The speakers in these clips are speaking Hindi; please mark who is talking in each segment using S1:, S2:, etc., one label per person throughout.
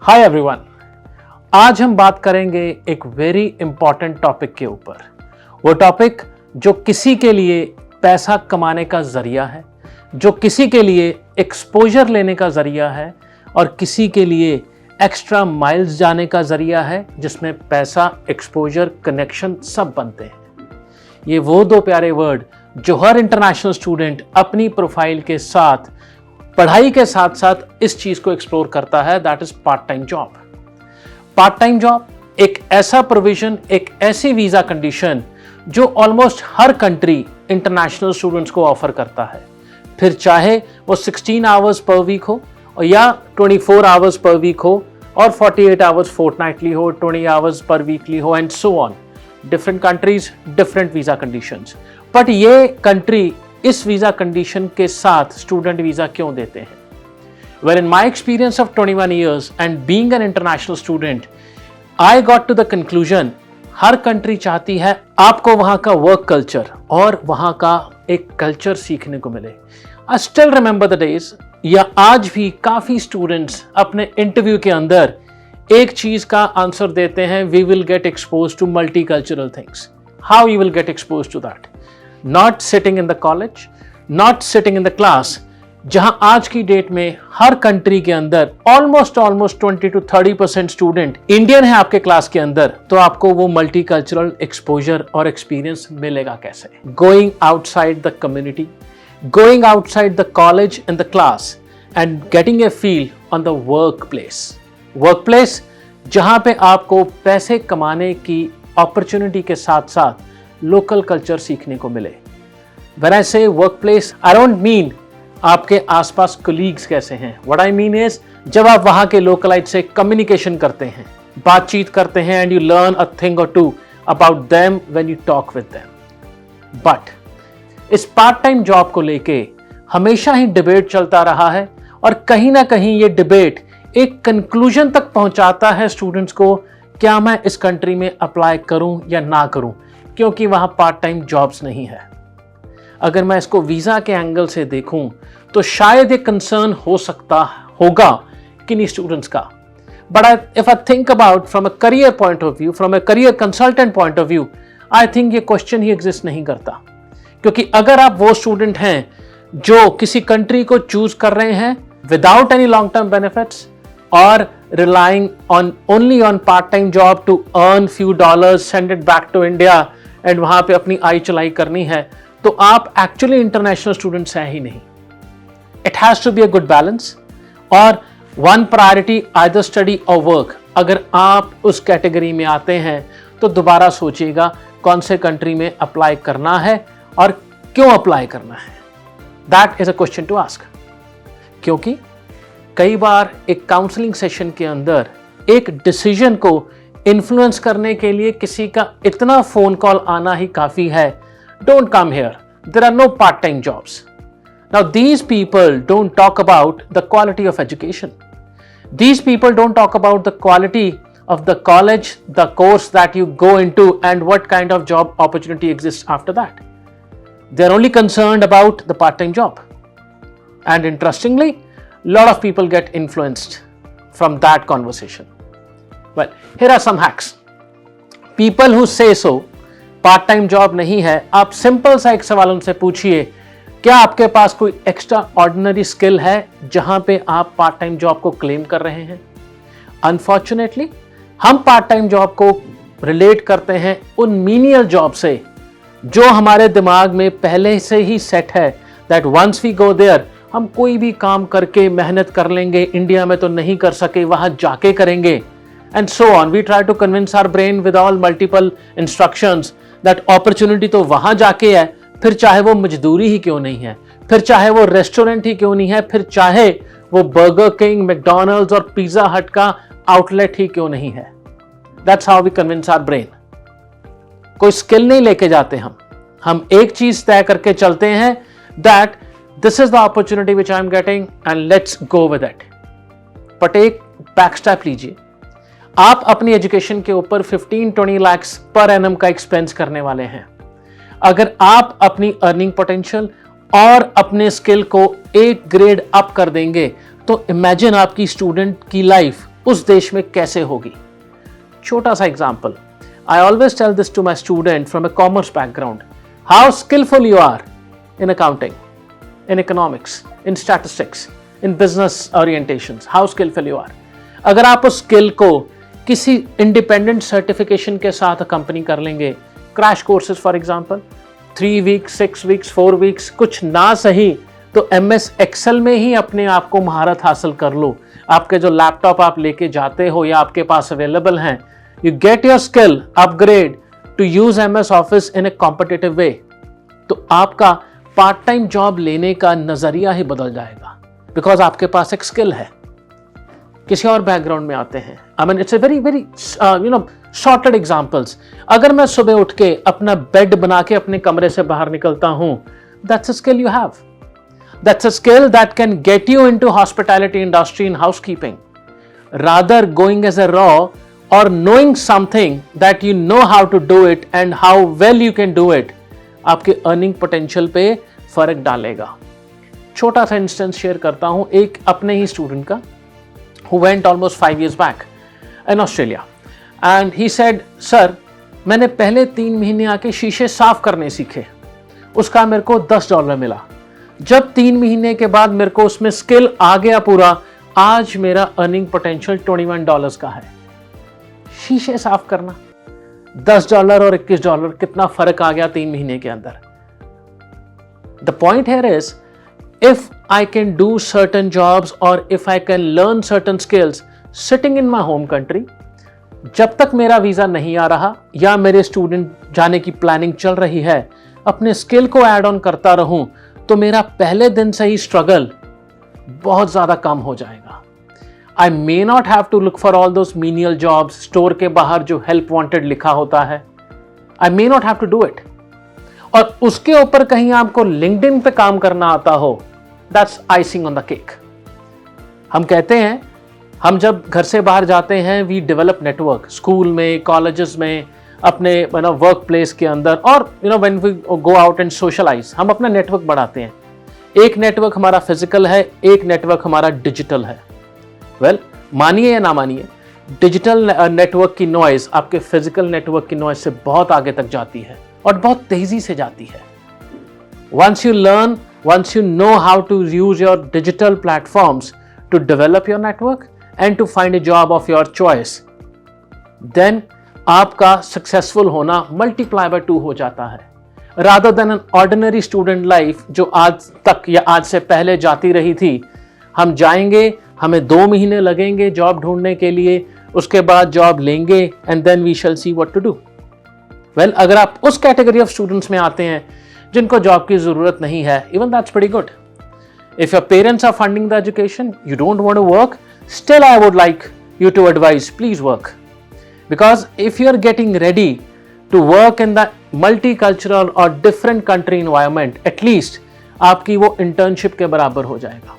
S1: हाय एवरीवन, आज हम बात करेंगे एक वेरी इंपॉर्टेंट टॉपिक के ऊपर। वो टॉपिक जो किसी के लिए पैसा कमाने का जरिया है, जो किसी के लिए एक्सपोजर लेने का जरिया है और किसी के लिए एक्स्ट्रा माइल्स जाने का जरिया है, जिसमें पैसा, एक्सपोजर, कनेक्शन सब बनते हैं। ये वो दो प्यारे वर्ड जो हर इंटरनेशनल स्टूडेंट अपनी प्रोफाइल के साथ, पढ़ाई के साथ साथ इस चीज को एक्सप्लोर करता है, that is part time job. Part time job एक ऐसा प्रोविजन, एक ऐसी वीजा कंडीशन जो ऑलमोस्ट हर कंट्री इंटरनेशनल स्टूडेंट्स को ऑफर करता है, फिर चाहे वो 16 आवर्स पर वीक हो या 24 आवर्स पर वीक हो और 48 आवर्स फोर्टनाइटली हो, 20 आवर्स पर वीकली हो and so on. Different countries, different visa conditions. But ये कंट्री इस वीजा कंडीशन के साथ स्टूडेंट वीजा क्यों देते हैं? Well, in my experience of 21 years and being an international student, I got to the conclusion हर कंट्री चाहती है आपको वहां का वर्क कल्चर और वहां का एक कल्चर सीखने को मिले। I still remember the days, या आज भी काफी स्टूडेंट्स अपने इंटरव्यू के अंदर एक चीज का आंसर देते हैं, we will get expose to multicultural things. How you will get expose to that? Not sitting in the college, not sitting in the class, जहां आज की डेट में हर कंट्री के अंदर ऑलमोस्ट 20 to 30% स्टूडेंट इंडियन है आपके क्लास के अंदर, तो आपको वो मल्टी कल्चरल एक्सपोजर और एक्सपीरियंस मिलेगा कैसे? Going outside the community, going outside the college and the class and getting a feel on the work place, जहां पे आपको पैसे कमाने की अपॉर्चुनिटी के साथ साथ लोकल कल्चर सीखने को मिले। When I say workplace, I don't mean आपके आसपास कोलीग्स कैसे हैं। What I mean is जब आप वहां के लोकलाइट से कम्युनिकेशन करते हैं, बातचीत करते हैं, and you learn a thing or two about them when you talk with them. But इस पार्ट टाइम जॉब को लेके हमेशा ही डिबेट चलता रहा है और कहीं ना कहीं ये डिबेट एक कंक्लूजन तक पहुंचाता है स्टूडेंट्स को, क्या मैं इस कंट्री में अप्लाई करूं या ना करूं, क्योंकि वहां पार्ट टाइम जॉब्स नहीं है। अगर मैं इसको वीजा के एंगल से देखूं तो शायद एक कंसर्न हो सकता होगा किन्हीं स्टूडेंट्स का। But if I think about from a career point of view, from a career consultant point of view, I think ये क्वेश्चन ही एग्जिस्ट नहीं करता। क्योंकि अगर आप वो स्टूडेंट हैं जो किसी कंट्री को चूज कर रहे हैं without any long term benefits और relying only on part-time job to earn few dollars, send it back to India and वहां पे अपनी आई चलाई करनी है, तो आप एक्चुअली इंटरनेशनल स्टूडेंट्स हैं ही नहीं। It has to be a good balance और वन प्रायोरिटी आइदर स्टडी और वर्क। अगर आप उस कैटेगरी में आते हैं तो दोबारा सोचिएगा कौन से कंट्री में अप्लाई करना है और क्यों अप्लाई करना है। That is a question to ask. क्योंकि कई बार एक काउंसलिंग सेशन के अंदर एक डिसीजन को इन्फ्लुएंस करने के लिए किसी का इतना फोन कॉल आना ही काफी है, don't come here, there are no part time jobs. Now these people don't talk about the quality of education, these people don't talk about the quality of the college, the course that you go into and what kind of job opportunity exists after that. They are only concerned about the part-time job. And interestingly, lot of people get influenced from that conversation. Well, here are some hacks. People who say so, part-time job नहीं है, आप सिंपल सा एक सवाल उनसे पूछिए, क्या आपके पास कोई एक्स्ट्रा ऑर्डिनरी स्किल है जहां पे आप पार्ट टाइम जॉब को क्लेम कर रहे हैं? अनफॉर्चुनेटली हम पार्ट टाइम जॉब को रिलेट करते हैं उन मीनियल जॉब से जो हमारे दिमाग में पहले से ही सेट है, that once we go there हम कोई भी काम करके मेहनत कर लेंगे, इंडिया में तो नहीं कर सके, वहां जाके करेंगे, and so on. We try to convince our brain with all multiple instructions that opportunity तो वहां जाके है, फिर चाहे वो मजदूरी ही क्यों नहीं है, फिर चाहे वो रेस्टोरेंट ही क्यों नहीं है, फिर चाहे वो बर्गर किंग, मैकडॉनल्ड्स और पिज्जा हट का आउटलेट ही क्यों नहीं है। That's how we convince our brain. कोई स्किल नहीं लेके जाते हम एक चीज तय करके चलते हैं, that this is the opportunity which I am getting and let's go with it. But एक बैक स्टेप लीजिए, आप अपनी एजुकेशन के ऊपर 15-20 लाख पर एनम का एक्सपेंस करने वाले हैं। अगर आप अपनी अर्निंग पोटेंशियल और अपने स्किल को एक ग्रेड अप कर देंगे तो इमेजिन आपकी स्टूडेंट की लाइफ उस देश में कैसे होगी। छोटा सा example, I always tell this to my student from a commerce background, how skillful you are in accounting, in economics, in statistics, in business orientations, how skillful you are. अगर आप उस स्किल को किसी इंडिपेंडेंट सर्टिफिकेशन के साथ कंपनी कर लेंगे, crash courses for example, 3 weeks, 6 weeks, 4 weeks, कुछ ना सही तो MS एक्सेल में ही अपने आप को महारत हासिल कर लो। आपके जो लैपटॉप आप लेके जाते हो या आपके पास अवेलेबल हैं, you get your skill upgrade to use MS office in a competitive way, तो आपका पार्ट टाइम जॉब लेने का नजरिया ही बदल जाएगा, बिकॉज आपके पास एक स्किल है। किसी और बैकग्राउंड में आते हैं, I mean it's a very very shorted examples. अगर मैं सुबह उठ के अपना बेड बना के अपने कमरे से बाहर निकलता हूं, that's a skill you have, that's a skill that can get you into hospitality industry in housekeeping, rather going as a raw और knowing something that you know how to do it and how well you can do it, आपके अर्निंग पोटेंशियल पे फर्क डालेगा। छोटा सा इंस्टेंस शेयर करता हूं एक अपने ही स्टूडेंट का, who went almost 5 years back in Australia, and he said, sir मैंने पहले 3 महीने आके शीशे साफ करने सीखे, उसका मेरे को $10 मिला। जब 3 महीने के बाद मेरे को उसमें स्किल आ गया पूरा, आज मेरा अर्निंग पोटेंशियल $21 का है। शीशे साफ करना, $10 और $21, कितना फर्क आ गया 3 महीने के अंदर। The point here is, if I can do certain jobs or if I can learn certain skills sitting in my home country, जब तक मेरा वीजा नहीं आ रहा या मेरे स्टूडेंट जाने की प्लानिंग चल रही है, अपने स्किल को ऐड ऑन करता रहूं, तो मेरा पहले दिन से ही स्ट्रगल बहुत ज्यादा कम हो जाएगा। I may not have to look for all those menial jobs, store के बाहर जो हेल्प वांटेड लिखा होता है, I may not have to do it। और उसके ऊपर कहीं आपको लिंक्डइन पे काम करना आता हो, that's icing on the cake। हम कहते हैं, हम जब घर से बाहर जाते हैं, we develop network, स्कूल में, कॉलेजेस में, अपने वर्क प्लेस के अंदर, और when we go out and socialize, हम अपना नेटवर्क बढ़ाते हैं। एक नेटवर्क हमारा फिजिकल है, एक नेटवर्क हमारा डिजिटल है। वेल, मानिए या ना मानिए, डिजिटल नेटवर्क की नॉइज आपके फिजिकल नेटवर्क की नॉइज से बहुत आगे तक जाती है और बहुत तेजी से जाती है। Once you learn, once you know how to use your digital platforms to develop your network and to find a job of your choice, then आपका सक्सेसफुल होना multiply by 2 हो जाता है। Rather than an ordinary student life जो आज तक या आज से पहले जाती रही थी, हम जाएंगे, हमें 2 महीने लगेंगे जॉब ढूंढने के लिए, उसके बाद जॉब लेंगे and then we shall see what to do। Well, अगर आप उस कैटेगरी ऑफ स्टूडेंट्स में आते हैं जिनको जॉब की जरूरत नहीं है, even that's pretty good। If your parents are funding the education, you don't want to work, still I would like you to advise, please work। Because if you are getting ready to work in the multicultural or different country environment, at least आपकी वो internship के बराबर हो जाएगा।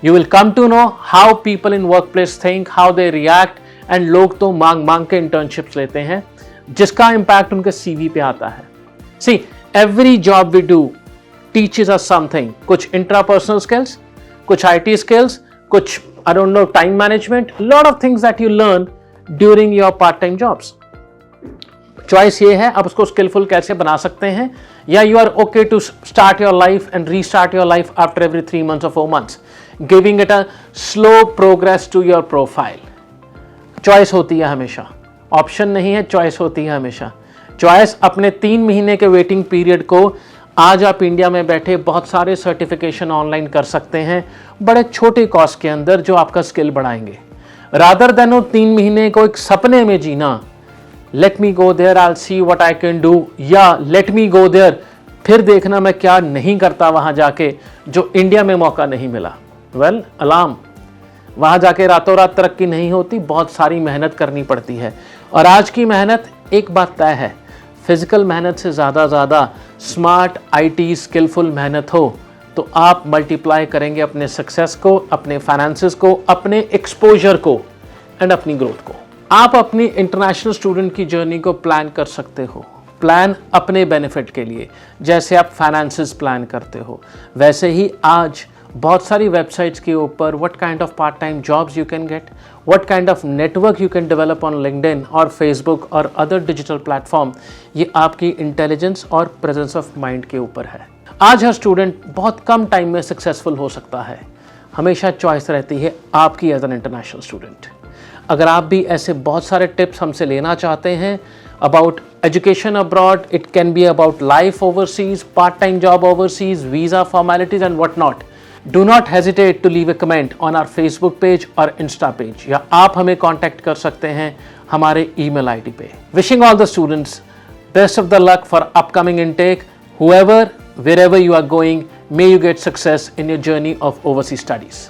S1: You will come to know how people in workplace think, how they react, and लोग तो मांग के internships लेते हैं, जिसका impact उनके CV पे आता है। See, every job we do teaches us something, कुछ intrapersonal skills, कुछ IT skills, कुछ I don't know time management, lot of things that you learn during your part-time jobs। Choice ये है, आप उसको स्किलफुल कैसे बना सकते हैं, या you are okay to start your life and restart your life after every 3 months or 4 months, giving it a slow progress to your profile. Choice होती है हमेशा, ऑप्शन नहीं है, चॉइस होती है हमेशा। चॉइस अपने 3 महीने के वेटिंग पीरियड को आज आप इंडिया में बैठे बहुत सारे सर्टिफिकेशन ऑनलाइन कर सकते हैं बड़े छोटे कॉस्ट के अंदर, जो आपका स्किल बढ़ाएंगे। रादर देन वो 3 महीने को एक सपने में जीना, let me go there, I will see what I can do, या लेट मी गो देयर, फिर देखना मैं क्या नहीं करता वहां जाके जो इंडिया में मौका नहीं मिला। वेल, अलार्म, वहां जाके रातों रात तरक्की नहीं होती, बहुत सारी मेहनत करनी पड़ती है। और आज की मेहनत एक बात तय है, फिजिकल मेहनत से ज़्यादा स्मार्ट IT स्किलफुल मेहनत हो तो आप मल्टीप्लाई करेंगे अपने सक्सेस को, अपने फाइनेंसेस को, अपने एक्सपोजर को एंड अपनी ग्रोथ को। आप अपनी इंटरनेशनल स्टूडेंट की जर्नी को प्लान कर सकते हो, प्लान अपने बेनिफिट के लिए, जैसे आप फाइनेंसेस प्लान करते हो, वैसे ही आज बहुत सारी वेबसाइट्स के ऊपर what kind of part time jobs you can get, what kind of network you can develop on LinkedIn or Facebook or other digital platform, ये आपकी इंटेलिजेंस और प्रेजेंस ऑफ माइंड के ऊपर है। आज हर स्टूडेंट बहुत कम टाइम में सक्सेसफुल हो सकता है, हमेशा चॉइस रहती है आपकी एज एन इंटरनेशनल स्टूडेंट। अगर आप भी ऐसे बहुत सारे टिप्स हमसे लेना चाहते हैं about education abroad, it can be about life overseas, part time job overseas, visa formalities and what not, do not hesitate to leave a comment on our Facebook page और इंस्टा पेज, या आप हमें कॉन्टैक्ट कर सकते हैं हमारे ईमेल आईडी पे। Wishing all the students best of the luck for upcoming intake, whoever, wherever you are going, may you get success in your journey of overseas studies.